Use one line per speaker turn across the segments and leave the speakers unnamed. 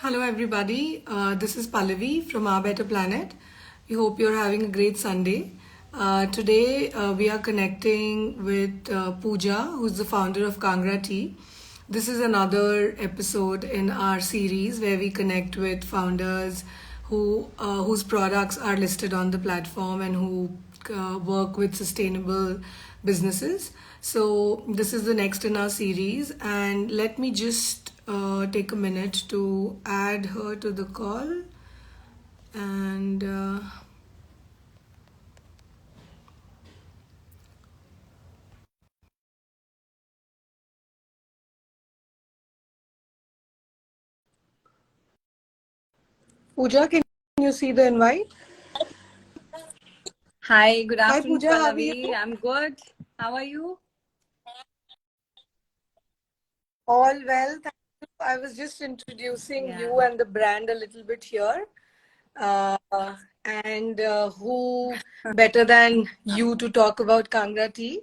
Hello, everybody. This is Pallavi from OurBetterPlanet. We hope you're having a great Sunday. Today, we are connecting with Pooja, who's the founder of Kangra Tea. This is another episode in our series where we connect with founders whose products are listed on the platform and who work with sustainable businesses. So this is the next in our series, and let me just take a minute to add her to the call. And Pooja, can you see the invite?
Hi, good
Hi,
afternoon,
Pooja. How are you?
Pallavi. I'm good. How are you?
All well, thank you. I was just introducing
Yeah.
you and the brand a little bit here. Uh, and who better than you to talk about Kangra tea?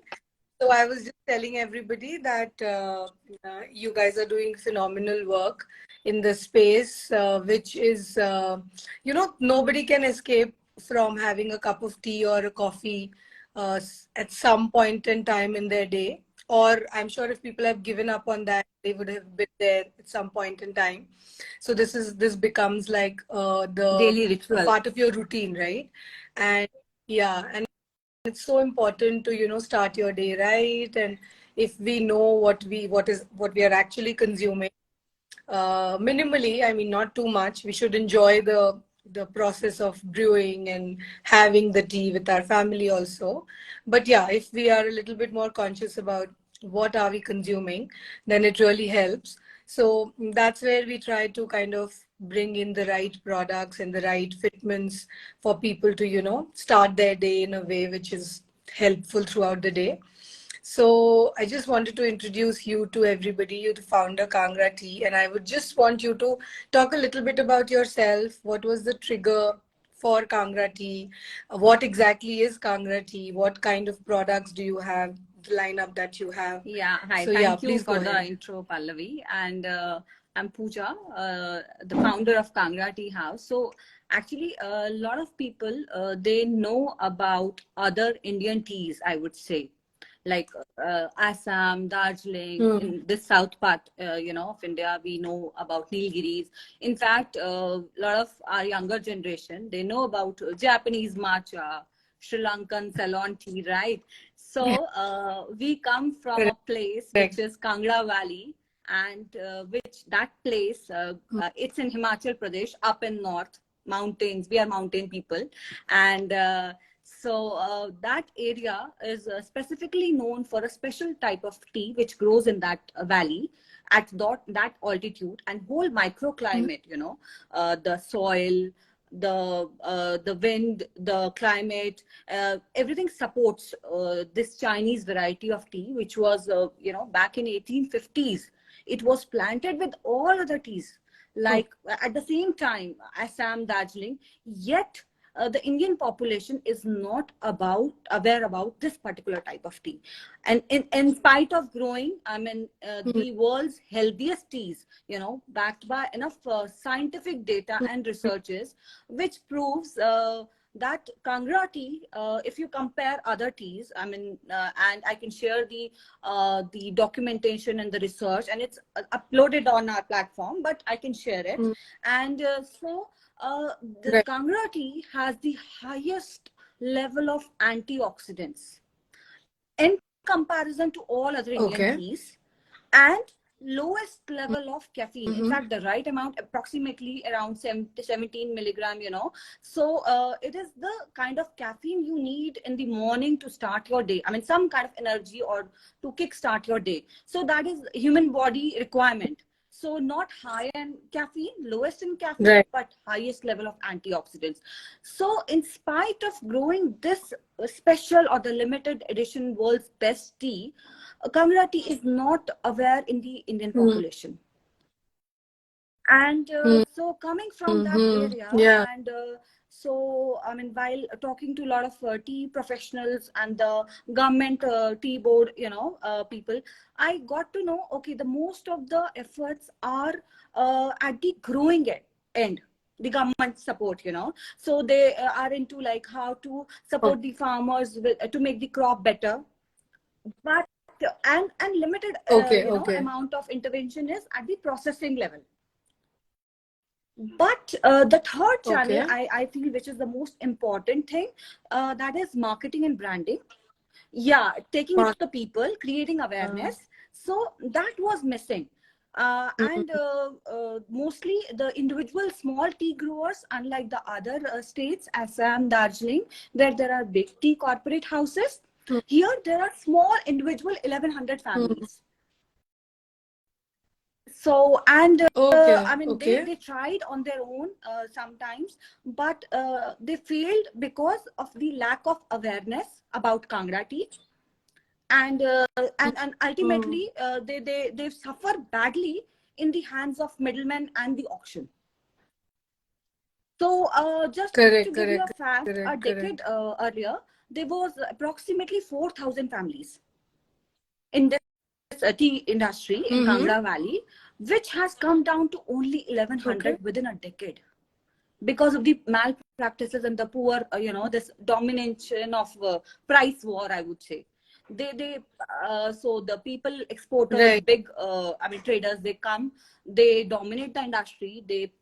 So I was just telling everybody that you guys are doing phenomenal work in the space, which is, nobody can escape from having a cup of tea or a coffee at some point in time in their day. Or I'm sure if people have given up on that, they would have been there at some point in time. So this becomes like the
Daily
a
ritual.
part of your routine, right? And yeah, and it's so important to start your day right. And if we know what we are actually consuming, minimally, I mean not too much, we should enjoy the process of brewing and having the tea with our family also. But yeah, if we are a little bit more conscious about what are we consuming, then it really helps. So that's where we try to kind of bring in the right products and the right fitments for people to start their day in a way which is helpful throughout the day. So I just wanted to introduce you to everybody. You're the founder Kangra Tea, and I would just want you to talk a little bit about yourself. What was the trigger for Kangra Tea? What exactly is Kangra Tea? What kind of products do you have? The lineup that you have.
Yeah. Hi.
So yeah,
Thank you
please go
for the
ahead.
intro, Pallavi. And I'm Pooja, the founder of Kangra Tea House. So actually, a lot of people they know about other Indian teas, I would say, like Assam, Darjeeling.
Hmm.
In this south part, of India, we know about Nilgiris. In fact, a lot of our younger generation they know about Japanese matcha, Sri Lankan Ceylon tea, right? So we come from a place which
Correct.
is Kangra Valley, and which that place it's in Himachal Pradesh, up in north mountains. We are mountain people, and that area is specifically known for a special type of tea which grows in that valley at that altitude, and whole microclimate, the soil, the wind, the climate, everything supports this Chinese variety of tea, which was back in 1850s. It was planted with all other teas,
Oh,
like at the same time Assam, Darjeeling. Yet the Indian population is not aware about this particular type of tea. And in spite of growing, I mean,
hmm,
the world's healthiest teas, backed by enough scientific data
hmm,
and researches, which proves that Kangra tea, if you compare other teas, I mean, and I can share the documentation and the research, and it's uploaded on our platform, but I can share it.
hmm,
And uh, the
right.
Kangra tea has the highest level of antioxidants in comparison to all other Indian
Okay.
teas, and lowest level of caffeine. In
Mm-hmm.
fact, the right amount, approximately around 17 milligram, So it is the kind of caffeine you need in the morning to start your day. I mean, some kind of energy or to kickstart your day. So that is human body requirement. So not high in caffeine, lowest in caffeine,
Right.
but highest level of antioxidants. So in spite of growing this special or the limited edition world's best tea, Kangra tea is not aware in the Indian
Hmm.
population. And
Hmm.
so coming from that
Hmm.
area,
Yeah.
and So, I mean, while talking to a lot of tea professionals and the government tea board, people, I got to know, okay, the most of the efforts are at the growing end, the government support, so they are into like how to support the farmers with, to make the crop better. But and limited
Okay, okay,
amount of intervention is at the processing level. But the third channel,
okay.
I feel, which is the most important thing, that is marketing and branding. Yeah, taking it to the people, creating awareness. So that was missing. And
Mhm.
mostly the individual small tea growers, unlike the other states, Assam, Darjeeling, where there are big tea corporate houses, here there are small individual 1100
Mhm.
families. So, and
Okay,
I mean,
okay.
they tried on their own sometimes, but they failed because of the lack of awareness about Kangra tea. And and
Mm.
ultimately they suffer badly in the hands of middlemen and the auction. So just to
Correct,
give you a
correct,
fact, a
correct,
decade
correct.
earlier there was approximately 4,000 families in this tea industry in
Mm-hmm.
Kangra Valley, which has come down to only
Okay.
1100 within a decade because of the malpractices and the poor, this domination of price war, I would say. They So the people, exporters,
Right.
big, I mean, traders, they come, they dominate the industry, they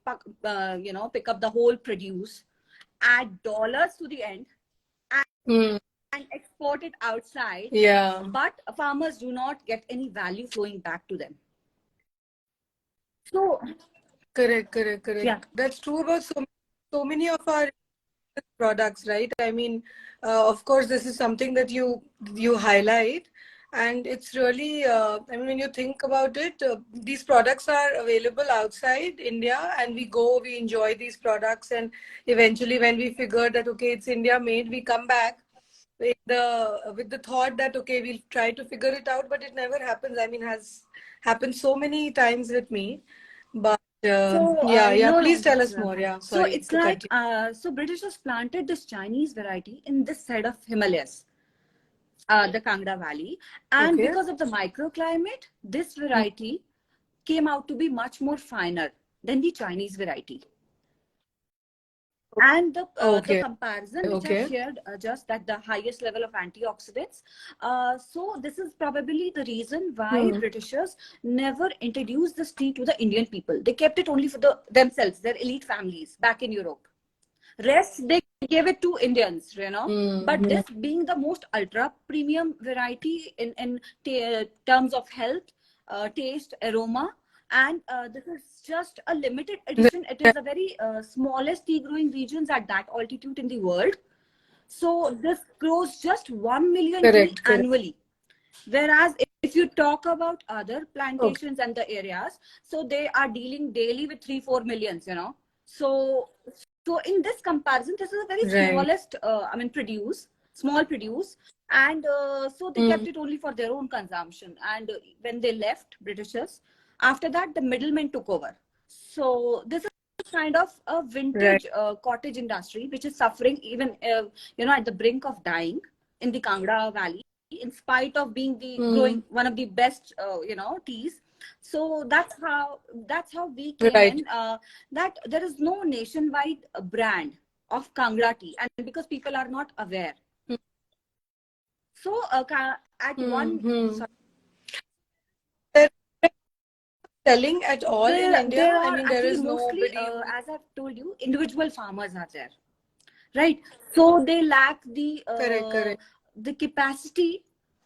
pick up the whole produce, add dollars to the end,
Mm.
and export it outside.
Yeah.
But farmers do not get any value flowing back to them. So,
Correct, correct, correct.
yeah.
That's true about so many of our products, right? I mean, of course, this is something that you highlight, and it's really. I mean, when you think about it, these products are available outside India, and we go, we enjoy these products, and eventually, when we figure that okay, it's India made, we come back with the thought that okay, we'll try to figure it out, but it never happens. I mean, has happened so many times with me, but
So
yeah, yeah.
no,
Please
no.
tell us more. Yeah,
So
sorry
it's
to cut
like
you.
so Britishers planted this Chinese variety in this side of Himalayas, the Kangra Valley, and
Okay.
because of the microclimate, this variety came out to be much more finer than the Chinese variety. And the
Okay.
comparison which I
Okay.
shared, just at the highest level of antioxidants. So this is probably the reason why
Hmm.
Britishers never introduced this tea to the Indian people. They kept it only for themselves, their elite families back in Europe. Rest they gave it to Indians, But
Hmm.
this being the most ultra premium variety in terms of health, taste, aroma, and this is just a limited edition. It is the very smallest tea growing regions at that altitude in the world. So this grows just 1 million tea
Correct. Correct.
annually. Whereas if you talk about other
Okay.
plantations and the areas, so they are dealing daily with 3-4 millions. So in this comparison, this is a very
Right.
smallest, small produce, and so they
Hmm.
kept it only for their own consumption. And when they left, Britishers, after that the middlemen took over. So this is kind of a
Right.
vintage cottage industry which is suffering even at the brink of dying in the Kangra Valley, in spite of being the
Hmm.
growing one of the best teas. So that's how we came
Right.
in, that there is no nationwide brand of Kangra tea, and because people are not aware. So at
Hmm.
one
Hmm.
sorry,
They're selling at all in India.
there
I
are
mean, there
actually
is
mostly,
nobody who.
as I've told you, individual farmers are there, right? So they lack
Correct. Correct.
the capacity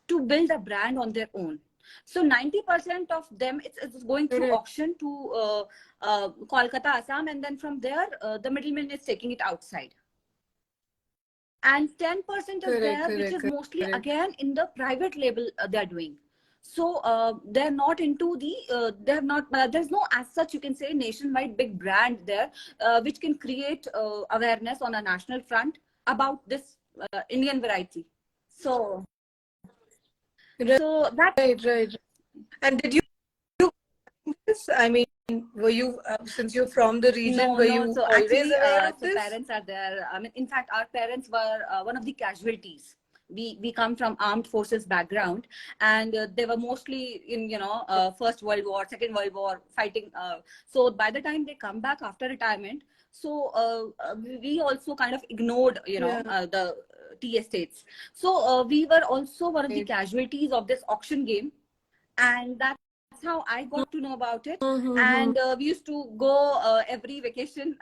to build a brand on their own. So 90% of them, it's going through
Correct.
auction to Kolkata, Assam, and then from there the middleman is taking it outside. And 10% is
Correct.
there which
Correct.
is mostly
Correct.
again in the private label they're doing. So they're not into the they're not there's no as such, you can say, nationwide big brand there which can create awareness on a national front about this Indian variety. So
Right.
that's
Right. Right. And did you do this? I mean. were you, since you're from the region,
No,
were
no.
you
So
always
actually,
aware of
so
this?
parents are there. I mean, in fact, our parents were one of the casualties. We come from armed forces background, and they were mostly in First World War, Second World War, fighting. So by the time they come back after retirement, so we also kind of ignored
Yeah.
the tea estates. So we were also one of the
Right.
casualties of this auction game, and that's how I got to know about it.
Mm-hmm.
And we used to go every vacation,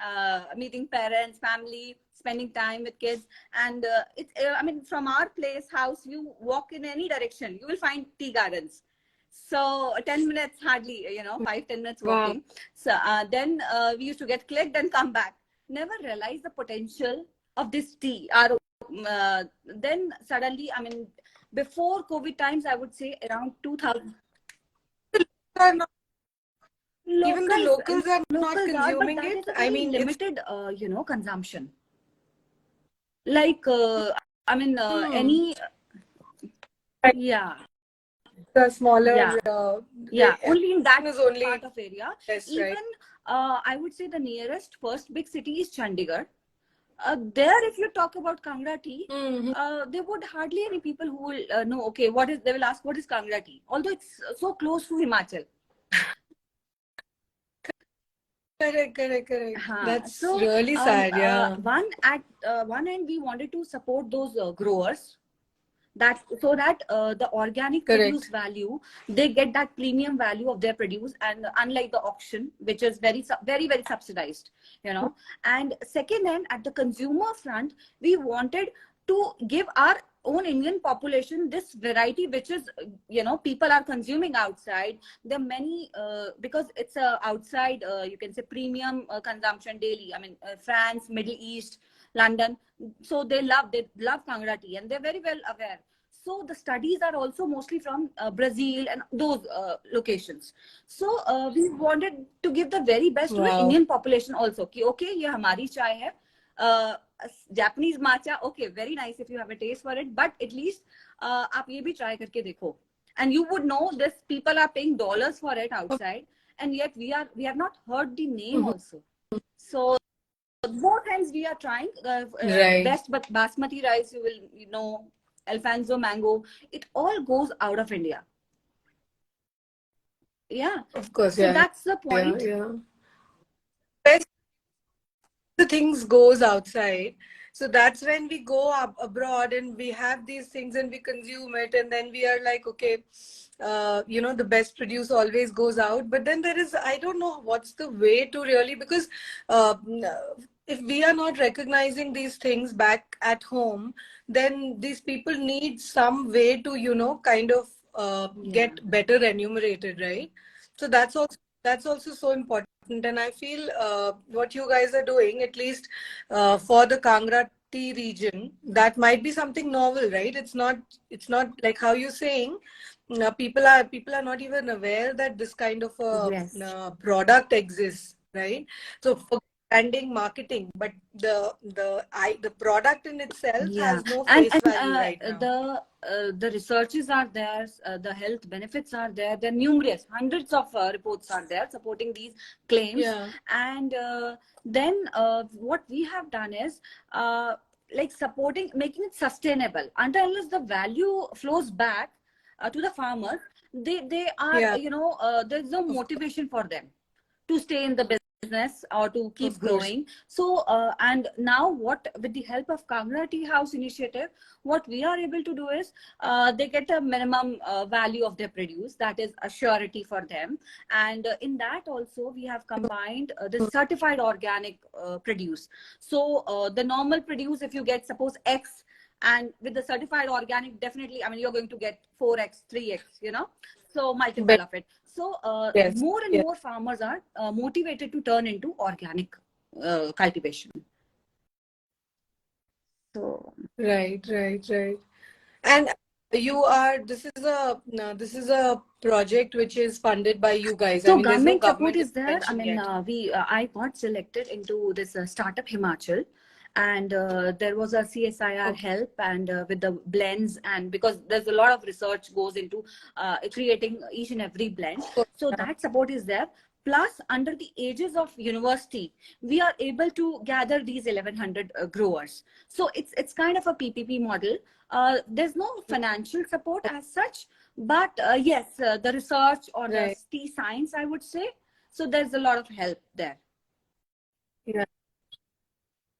meeting parents, family, spending time with kids. And it's I mean, from our place house, you walk in any direction, you will find tea gardens. So 10 minutes hardly, 5-10 minutes
Wow.
walking. So then we used to get clicked and come back. Never realized the potential of this tea. Then suddenly, I mean, before COVID times, I would say around 2000.
Are not, even the
Locals,
locals are not
locals are, but
consuming
that
it.
is a
I
very
mean, it's
limited, consumption. Like, I mean,
hmm,
any, yeah,
the smaller,
yeah, yeah.
the
Only in that
is only
part of area.
less, right?
Even, I would say the nearest first big city is Chandigarh. There, if you talk about Kangra tea,
Mm-hmm.
there would hardly any people who will know. Okay, what is? They will ask, what is Kangra tea? Although it's so close to Himachal.
Correct. That's
So
really sad, yeah.
one end we wanted to support those growers, that so that the organic produce
Correct.
value, they get that premium value of their produce, and unlike the auction, which is very subsidized, and second end, at the consumer front, we wanted to give our own Indian population this variety, which is people are consuming outside. There are many, because it's a outside, you can say, premium consumption daily. I mean, France, Middle East, London, so they love Kangra tea, and they're very well aware. So the studies are also mostly from Brazil and those locations. So we wanted to give the very best to the
Wow.
Indian population also. Ki, okay, ये हमारी चाय है. Uh, Japanese matcha, okay, very nice if you have a taste for it, but at least आप ये भी try करके देखो. And you would know this. People are paying dollars for it outside, and yet we have not heard the name
Mhm.
also. So both ends we are trying.
Right.
Best, but basmati rice, you will Alfonso mango, it all goes out of India. Yeah.
Of course,
So
yeah.
that's the
Yeah,
point.
yeah. Best the things goes outside. So that's when we go up abroad and we have these things and we consume it, and then we are like, okay, the best produce always goes out. But then there is, I don't know what's the way to really, because uh, if we are not recognizing these things back at home, then these people need some way to, kind of
Yeah.
get better remunerated, right? So that's also so important. And I feel what you guys are doing, at least for the Kangra tea region, that might be something novel, right? It's not like how you're saying. People are not even aware that this kind of a
Yes.
product exists, right? So for branding, marketing, but the product in itself
Yeah,
has no
and
face value right now.
the researches are there, the health benefits are there. There are numerous hundreds of reports are there supporting these claims.
Yeah.
And then what we have done is like supporting, making it sustainable. Until unless the value flows back to the farmers, they are
Yeah.
there's no
Of,
motivation for them to stay in the business or to keep
of course.
growing. So and now, what with the help of Kangra Tea House initiative, what we are able to do is they get a minimum value of their produce, that is a surety for them. And in that also we have combined the certified organic produce. So the normal produce, if you get suppose X, and with the certified organic, definitely, I mean, you're going to get 4x, 3x, so multiple of it. So
Yes.
more and
Yes.
more farmers are motivated to turn into organic cultivation. So
Right. And this is a project which is funded by you guys. I
So
mean, there's no
government support
government
is there. I
intervention
mean,
yet.
I got selected into this startup Himachal, and there was a CSIR
Okay.
help, and with the blends, and because there's a lot of research goes into creating each and every blend,
Cool.
so
Yeah.
that support is there. plus under the ages of university, we are able to gather these 1100 growers. So it's kind of a PPP model. There's no financial support as such, but yes, the research or the
Right.
tea science, I would say. So there's a lot of help there.
Yeah.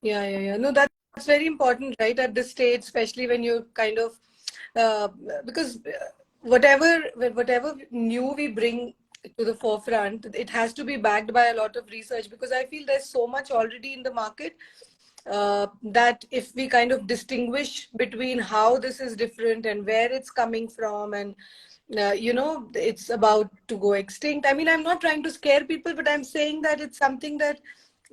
Yeah. No, that's very important, right? At this stage, especially when you kind of, uh, because whatever new we bring to the forefront, it has to be backed by a lot of research, because I feel there's so much already in the market, that if we kind of distinguish between how this is different and where it's coming from, and it's about to go extinct. I mean, I'm not trying to scare people, but I'm saying that it's something that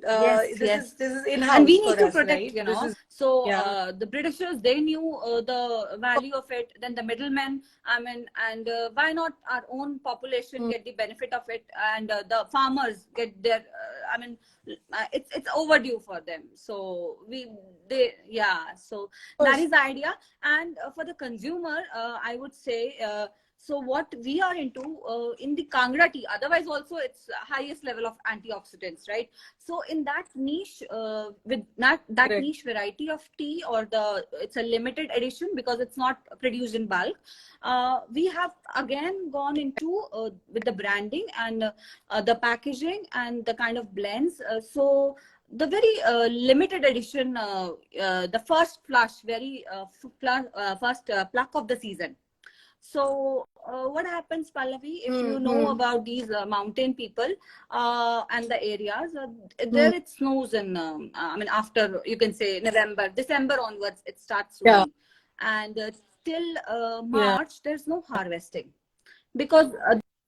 Yes,
this
yes.
is this is
And we
in-house
need
for
to
us,
protect,
right?
you
This
know.
is,
So
yeah.
the Britishers, they knew the value of it. Then the middlemen, I mean, and why not our own population
Mm.
get the benefit of it, and the farmers get their, I mean, it's overdue for them. So yeah. So
Of
that
course.
is the idea. And for the consumer, I would say, so what we are into in the Kangra tea, otherwise also it's highest level of antioxidants, right? So in that niche, with that
Correct.
niche variety of tea, or it's a limited edition because it's not produced in bulk. We have again gone into with the branding and the packaging and the kind of blends. So the very limited edition, the first flush, very first pluck of the season. So what happens, Pallavi, if you know
Mm-hmm.
about these mountain people and the areas,
Mm.
there it snows in, I mean, after, you can say, November, December onwards, it starts
Yeah.
snowing. And till
Yeah.
March, there's no harvesting, because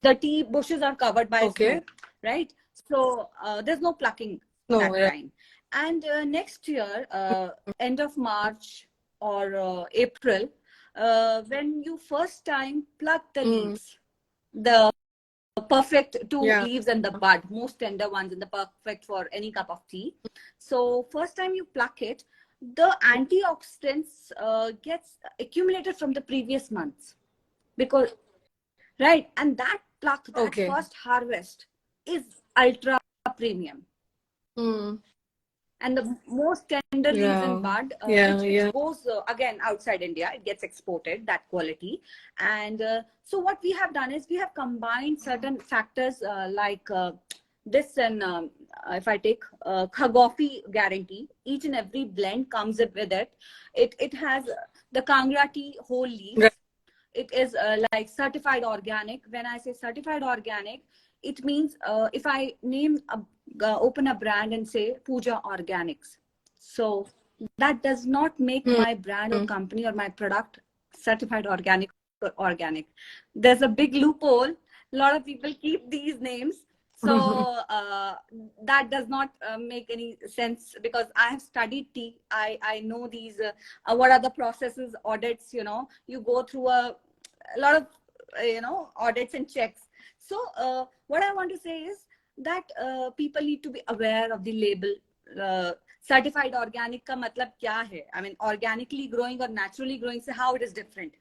the tea bushes are covered by
Okay.
snow, right? So there's no plucking
No,
that
right.
time. And next year, end of March or April, when you first time pluck the
Mm.
leaves, the perfect two
Yeah.
leaves and the bud, most tender ones, and the perfect for any cup of tea. So first time you pluck it, the antioxidants gets accumulated from the previous months, because right, and that pluck, that
Okay.
first harvest is ultra premium.
Mm.
And the most tender leaves in
Yeah.
bud,
Yeah.
which
Yeah.
goes again outside India, it gets exported, that quality. And so what we have done is we have combined certain factors like this, and if I take Khagofi guarantee, each and every blend comes with it. It has the Kangra tea whole
Right.
leaves. It is like certified organic. When I say certified organic, it means if I open a brand and say Puja Organics, so that does not make
Mm.
my brand or
Mm.
company or my product certified organic or organic. There's a big loophole. A lot of people keep these names. So that does not make any sense, because I have studied tea. I know these, what are the processes, audits, you go through a lot of, audits and checks. So what I want to say is that people need to be aware of the label. Certified organic ka matlab kya hai? I mean, organically growing or naturally growing, so how it is different,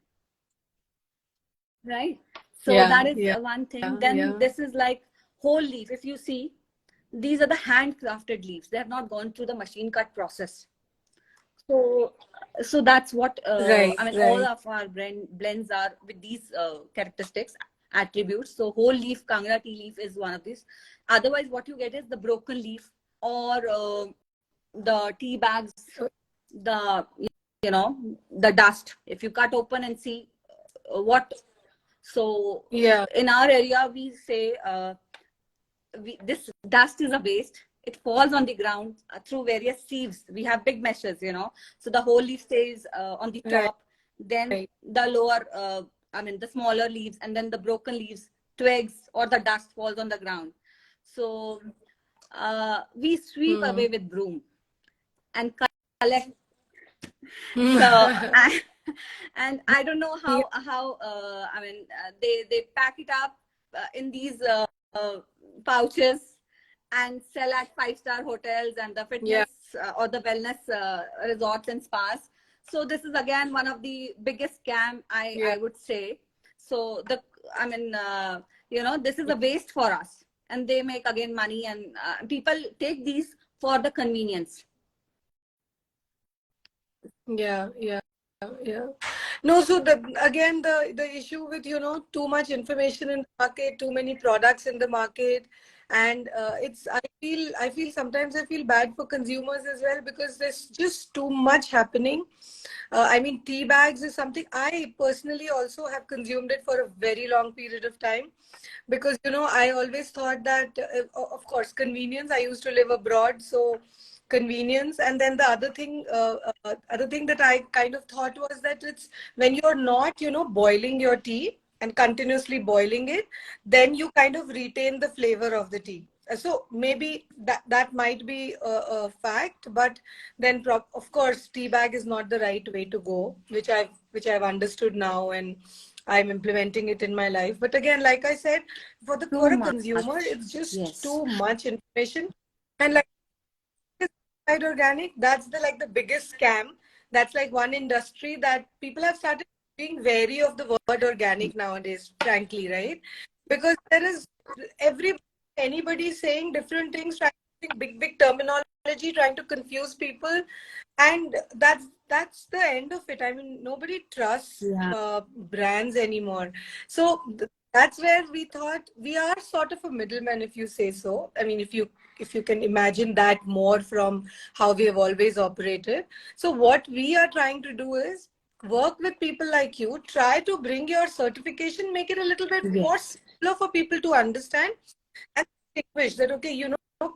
right? So
Yeah.
that is
Yeah.
one thing. Then
Yeah.
this is like whole leaf. If you see, these are the handcrafted leaves. They have not gone through the machine cut process. So, so that's what
Right.
I mean. All
Right.
of our blends are with these characteristics, attributes. So, whole leaf Kangra tea leaf is one of these. Otherwise, what you get is the broken leaf, or the tea bags, the the dust. If you cut open and see what, so
Yeah.
in our area we say this dust is a waste. It falls on the ground through various sieves. We have big meshes, so the whole leaf stays on the
Right.
top, then
Right.
the lower, I mean the smaller leaves, and then the broken leaves, twigs, or the dust falls on the ground. So we sweep
Mm.
away with broom and collect. So
Mm.
and I don't know
Yeah.
how I mean they pack it up in these pouches and sell at five-star hotels and the
Yeah.
fitness or the wellness resorts and spas. So this is again one of the biggest scam,
Yeah.
I would say. So I mean this is a waste for us, and they make again money, and people take these for the convenience.
Yeah, yeah, yeah. No, so again, the issue with, too much information in the market, too many products in the market, and it's I feel sometimes I feel bad for consumers as well, because there's just too much happening. I mean, tea bags is something I personally also have consumed it for a very long period of time, because I always thought that, of course, convenience. I used to live abroad, so convenience. And then the other thing that I kind of thought was that it's when you're not boiling your tea and continuously boiling it, then you kind of retain the flavor of the tea. So maybe that might be a fact, but then of course tea bag is not the right way to go, which I've understood now, and I'm implementing it in my life. But again, like I said,
Too
for a
much.
consumer, it's just
Yes.
too much information. And like organic, that's the biggest scam. That's like one industry that people have started being wary of the word organic nowadays, frankly, right? Because there is anybody saying different things, trying to think big terminology, trying to confuse people, and that's the end of it. I mean, nobody trusts
Yeah.
brands anymore. So that's where we thought we are sort of a middleman, if you say so. I mean, if you can imagine that more from how we have always operated. So what we are trying to do is work with people like you, try to bring your certification, make it a little bit more
Yes.
simpler for people to understand and distinguish that, okay,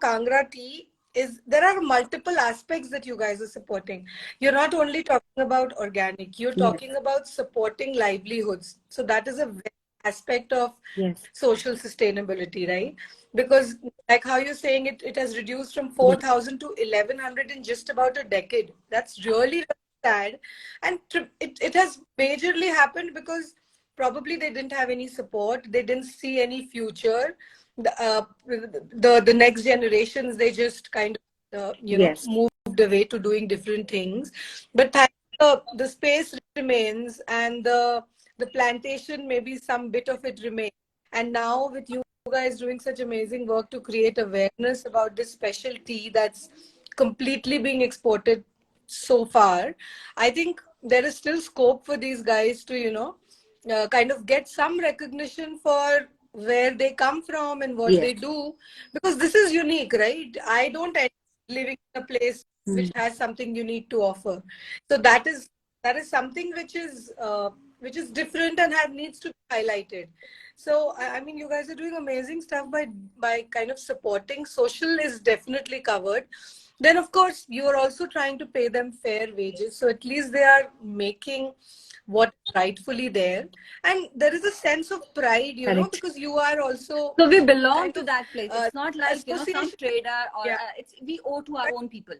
Kangra tea is, there are multiple aspects that you guys are supporting. You're not only talking about organic, you're
Yes.
talking about supporting livelihoods. So that is a very aspect of
Yes.
social sustainability, right? Because like how you're saying, it has reduced from
Yes.
4,000 to 1,100 in just about a decade. That's really, really sad. And it has majorly happened because probably they didn't have any support. They didn't see any future. The next generations, they just kind of
Yes.
moved away to doing different things. But the space remains, and the plantation, maybe some bit of it remains. And now with you guys doing such amazing work to create awareness about this special tea that's completely being exported so far, I think there is still scope for these guys to kind of get some recognition for where they come from and what
Yes.
they do, because this is unique, right? I don't end up living in a place which
Mm.
has something unique to offer. So that is something which is different and needs to be highlighted. So I mean, you guys are doing amazing stuff by kind of supporting. Social is definitely covered. Then of course you are also trying to pay them fair wages, so at least they are making what is rightfully there. And there is a sense of pride,
Correct.
because you are also
So we belong
kind
to
of
that place. It's not like, some
association.
trader, or
Yeah,
it's we owe to our own people.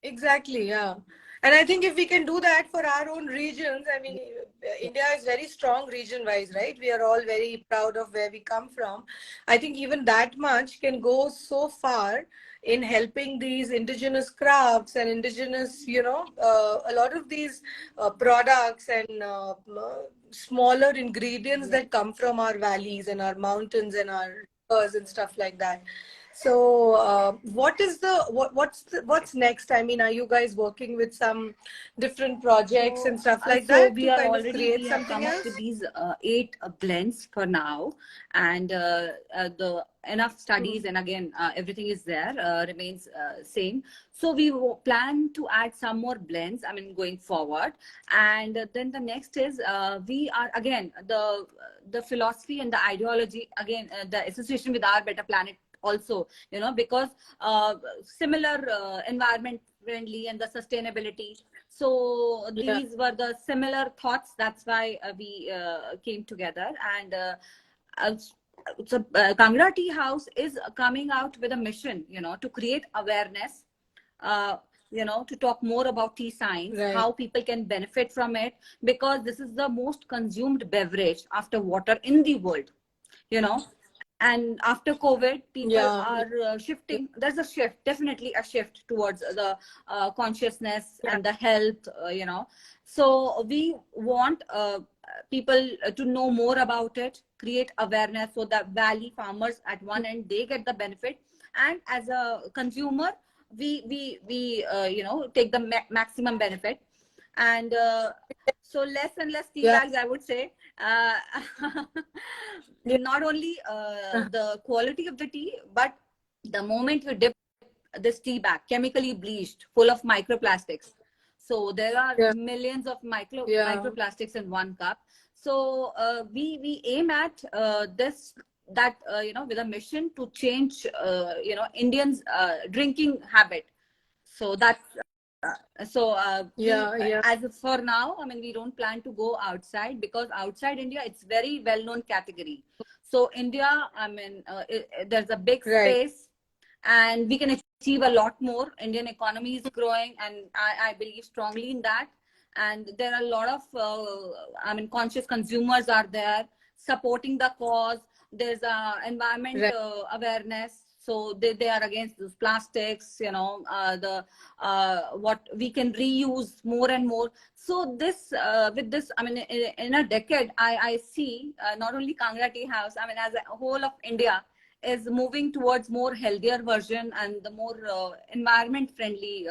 exactly. Yeah. And I think if we can do that for our own regions, I mean, India is very strong region wise, right? We are all very proud of where we come from. I think even that much can go so far in helping these indigenous crafts and indigenous, a lot of these products and smaller ingredients that come from our valleys and our mountains and our rivers and stuff like that. So, what's next? I mean, are you guys working with some different projects
So,
and stuff like
so
that
we
to
are
kind of
already,
create
we have
something
come up
else?
with these 8 blends for now, and the enough studies, and again, everything is there, remains same. So we plan to add some more blends, I mean, going forward. And then the next is, we are again, the philosophy and the ideology, again, the association with Our Better Planet also, because similar environment friendly and the sustainability. So
Yeah,
these were the similar thoughts. That's why we came together. And uh, so Kangra Tea House is coming out with a mission, to create awareness, uh, to talk more about tea science,
right.
how people can benefit from it, because this is the most consumed beverage after water in the world, you know and after COVID, people
Yeah,
are shifting. There's a shift, definitely a shift towards the consciousness
yeah,
and the health, so we want people to know more about it, create awareness so that valley farmers at one end, they get the benefit, and as a consumer, we take the maximum benefit. And so less and less tea
Yeah.
bags, I would say. Not only the quality of the tea, but the moment you dip this tea bag, chemically bleached, full of microplastics. So there are
Yeah.
millions of
Yeah.
microplastics in one cup. So we aim at this that with a mission to change Indians' drinking habit. So that's we
Yeah. Yeah.
as for now, I mean, we don't plan to go outside, because outside India it's very well known category. So India, I mean, there's a big
Right.
space, and we can achieve a lot more. Indian economy is growing, and I believe strongly in that. And there are a lot of conscious consumers are there supporting the cause. There's a environment
Right.
awareness, so they are against those plastics, the what we can reuse more and more. So this with this, I mean, in a decade, I see not only Kangra Tea House, I mean, as a whole of India is moving towards more healthier version and the more environment friendly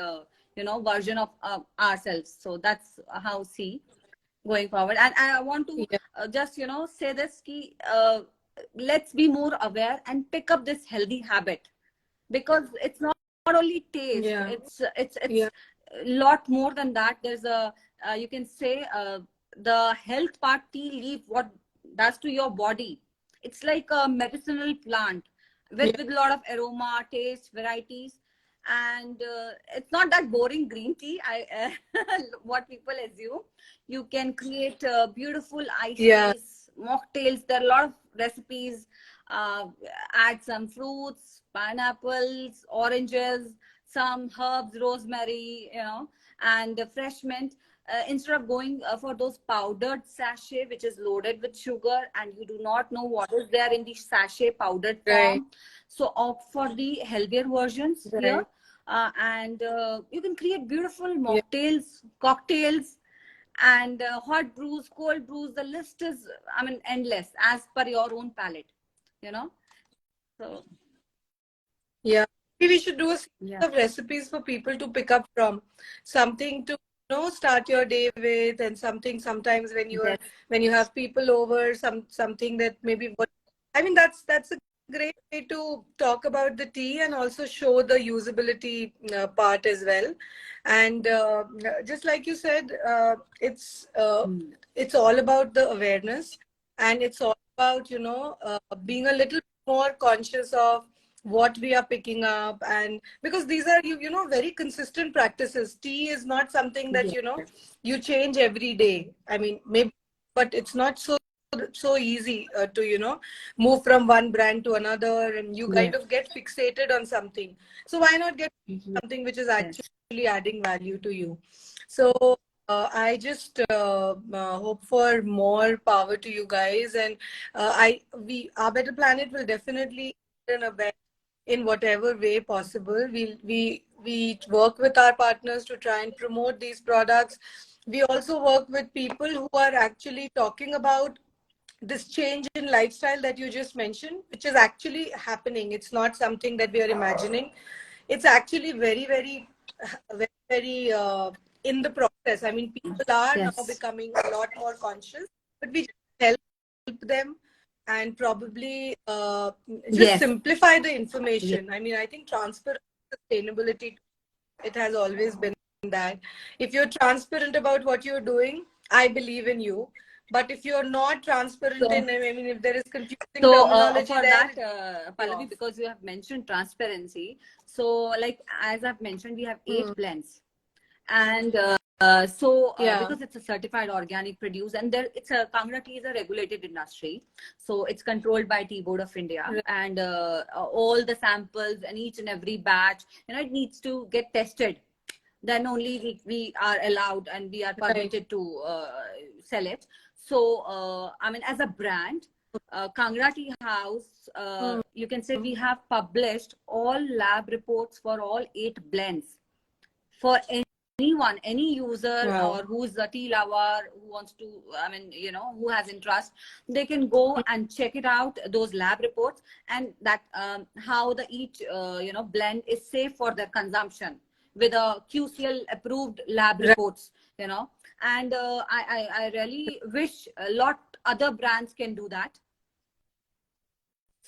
version of ourselves. So that's how see going forward. And I want to
Yeah.
just say this key, let's be more aware and pick up this healthy habit, because it's not only taste,
Yeah.
it's
Yeah.
a lot more than that. There's a you can say the health part, tea leaf, what does to your body. It's like a medicinal plant
Yeah.
with a lot of aroma, taste, varieties. And it's not that boring green tea, I what people assume. You can create beautiful iced
Yeah.
teas, mocktails. There are a lot of recipes. uh, Add some fruits, pineapples, oranges, some herbs, rosemary, and fresh mint. Instead of going for those powdered sachet, which is loaded with sugar, and you do not know what is there in the sachet powdered
Right.
form. So opt for the healthier versions here.
Right.
And you can create beautiful
Yeah.
mocktails, cocktails, and hot brews, cold brews. The list is, I mean, endless as per your own palate, you know. So
Yeah. Maybe we should do a series
yeah,
of recipes for people to pick up from, something to start your day with, and something sometimes
yes,
when you have people over, something that maybe what I mean, that's a great way to talk about the tea and also show the usability part as well. And just like you said,
mm,
it's all about the awareness, and it's all about being a little more conscious of what we are picking up. And because these are very consistent practices. Tea is not something that
yes,
you change every day. I mean, maybe, but it's not so easy to move from one brand to another, and you kind
yes,
of get fixated on something. So why not get
yes,
something which is
yes.
actually adding value to you? So I just hope for more power to you guys. And our Better Planet will definitely in a in whatever way possible. We work with our partners to try and promote these products. We also work with people who are actually talking about this change in lifestyle that you just mentioned, which is actually happening. It's not something that we are imagining. It's actually very in the process. I mean, people are now
Yes.
becoming a lot more conscious, but we just help them and probably just
Yes.
simplify the
Yes.
information. I mean, I think transparent sustainability, it has always been that. If you're transparent about what you're doing, I believe in you. But if you're not transparent
So,
in, I mean, if there is confusing
so
terminology
for
there,
that,
it's
Pallavi,
off.
because you have mentioned transparency. So, like as I've mentioned, we have
Hmm.
8 blends, and
Yeah.
because it's a certified organic produce, and there it's a Kangra tea is a regulated industry, so it's controlled by Tea Board of India,
Right.
and all the samples and each and every batch, it needs to get tested. Then only we are allowed and we are
Right.
permitted to sell it. So I mean, as a brand, Kangra Tea House,
Hmm.
you can say we have published all lab reports for all 8 blends for anyone, any user
Wow.
or who's a tea lover who wants to, I mean, who has interest, they can go and check it out, those lab reports, and that how the each blend is safe for their consumption with a QCL approved lab
Right.
reports, and I really wish a lot other brands can do that.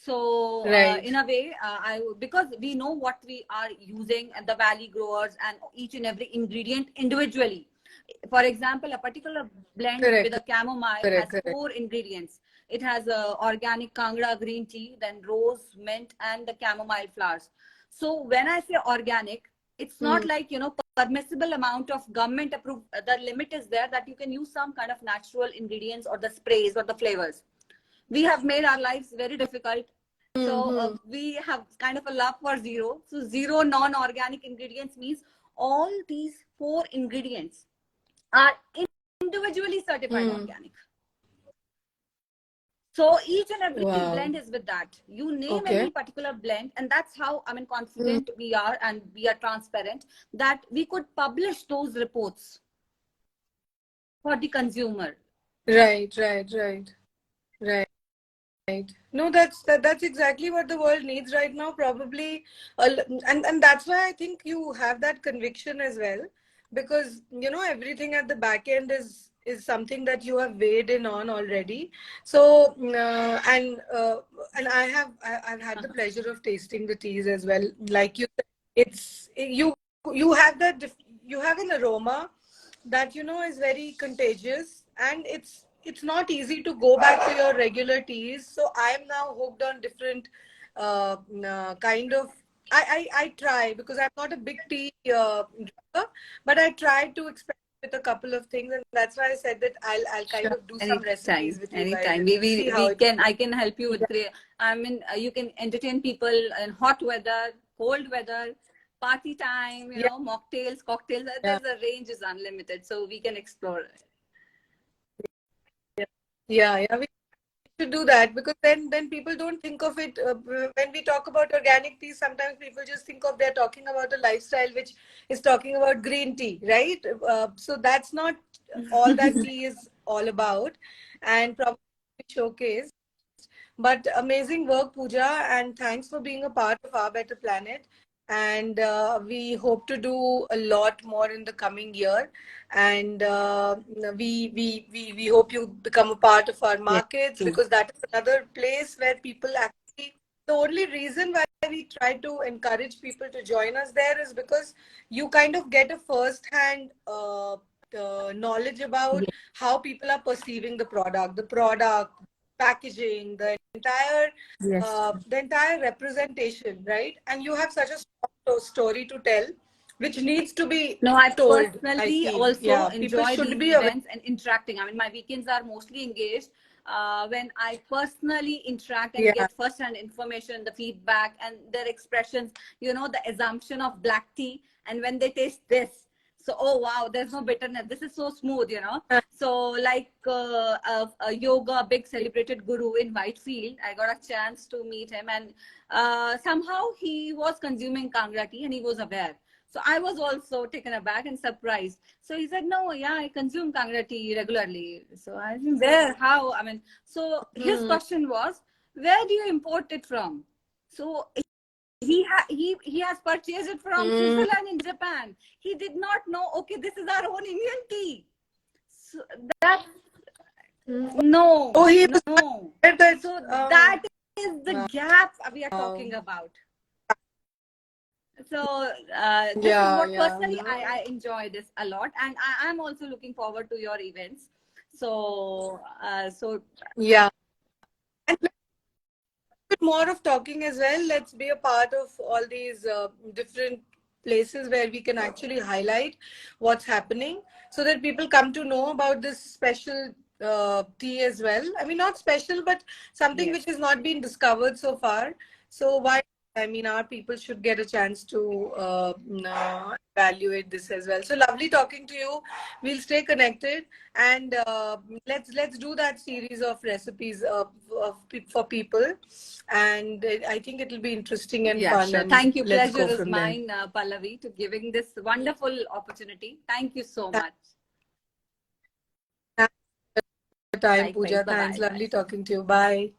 So
Right.
in a way, because we know what we are using and the valley growers and each and every ingredient individually. For example, a particular blend with
Correct.
a chamomile
Correct.
has
Correct.
4 ingredients. It has organic Kangra green tea, then rose, mint, and the chamomile flowers. So when I say organic, it's not
Mm.
like permissible amount of government approved. The limit is there that you can use some kind of natural ingredients or the sprays or the flavors. We have made our lives very difficult. So
Mm-hmm.
we have kind of a love for zero. So zero non-organic ingredients means all these 4 ingredients are individually certified
Mm.
organic. So each and every
Wow.
blend is with that. You name
Okay.
any particular blend, and that's how
Mm.
confident we are, and we are transparent that we could publish those reports for the consumer.
Right. Right. Right. Right. Right. No, that's exactly what the world needs right now. Probably, and that's why I think you have that conviction as well, because everything at the back end is something that you have weighed in on already. So and I've had the pleasure of tasting the teas as well. Like you said, you have you have an aroma that is very contagious, and it's not easy to go back to your regular teas. So I am now hooked on different kind of. I try, because I'm not a big tea drinker, but I try to experiment with a couple of things, and that's why I said that I'll kind
Sure.
of do some
Anytime,
recipes with you guys
anytime.
and see how
We
it.
can, I can help you with
Yeah,
you can entertain people in hot weather, cold weather, party time,
yeah,
mocktails, cocktails.
yeah,
There's a range is unlimited, so we can explore.
yeah, yeah, yeah. We should do that, because then people don't think of it when we talk about organic tea. Sometimes people just think of, they're talking about a lifestyle which is talking about green tea, right? So that's not all that tea is all about, and probably showcase. But amazing work, Pooja, and thanks for being a part of Our Better Planet. And we hope to do a lot more in the coming year. And we hope you become a part of our
Yes,
markets,
true.
because that is another place where people actually. The only reason why we try to encourage people to join us there is because you kind of get a first-hand knowledge about
Yes,
how people are perceiving the product, packaging,
yes.
the entire representation, right? And you have such a strong story to tell, which needs to be
No, I
told, I
personally
feel.
also
Yeah, people
enjoy
should
these
be aware.
events and interacting. I mean, my weekends are mostly engaged when I personally interact and
Yeah,
get first-hand information, the feedback, and their expressions. The assumption of black tea, and when they taste this, so oh wow, there's no bitterness. This is so smooth. So like a yoga big celebrated guru in Whitefield, I got a chance to meet him, and somehow he was consuming Kangra tea and he was aware. So I was also taken aback and surprised. So he said, no, yeah, I consume Kangra tea regularly. So I think, where, how? I mean, so his
hmm,
question was, where do you import it from? So he has purchased it from
hmm.
Switzerland in Japan. He did not know, okay, this is our own Indian tea. So that,
Oh,
no,
he was
no.
aware that.
So that is the gap we are
Wow.
talking about. So this is
Yeah,
what
yeah,
personally
no.
I enjoy this a lot, and I'm also looking forward to your events. So
Yeah. And bit more of talking as well. Let's be a part of all these different places where we can actually highlight what's happening, so that people come to know about this special tea as well. I mean, not special, but something which
yes,
has not been discovered so far. So why I mean, our people should get a chance to evaluate this as well. So lovely talking to you. We'll stay connected, and let's do that series of recipes for people, and I think it'll be interesting and
Yeah,
fun.
sure.
And
Thank you.
let's
Pleasure
go
is
from there.
mine, Pallavi, to giving this wonderful opportunity. Thank you so much.
Thanks for your time,
Likewise.
Pooja.
Bye
Thanks.
bye.
Lovely talking to you. Bye.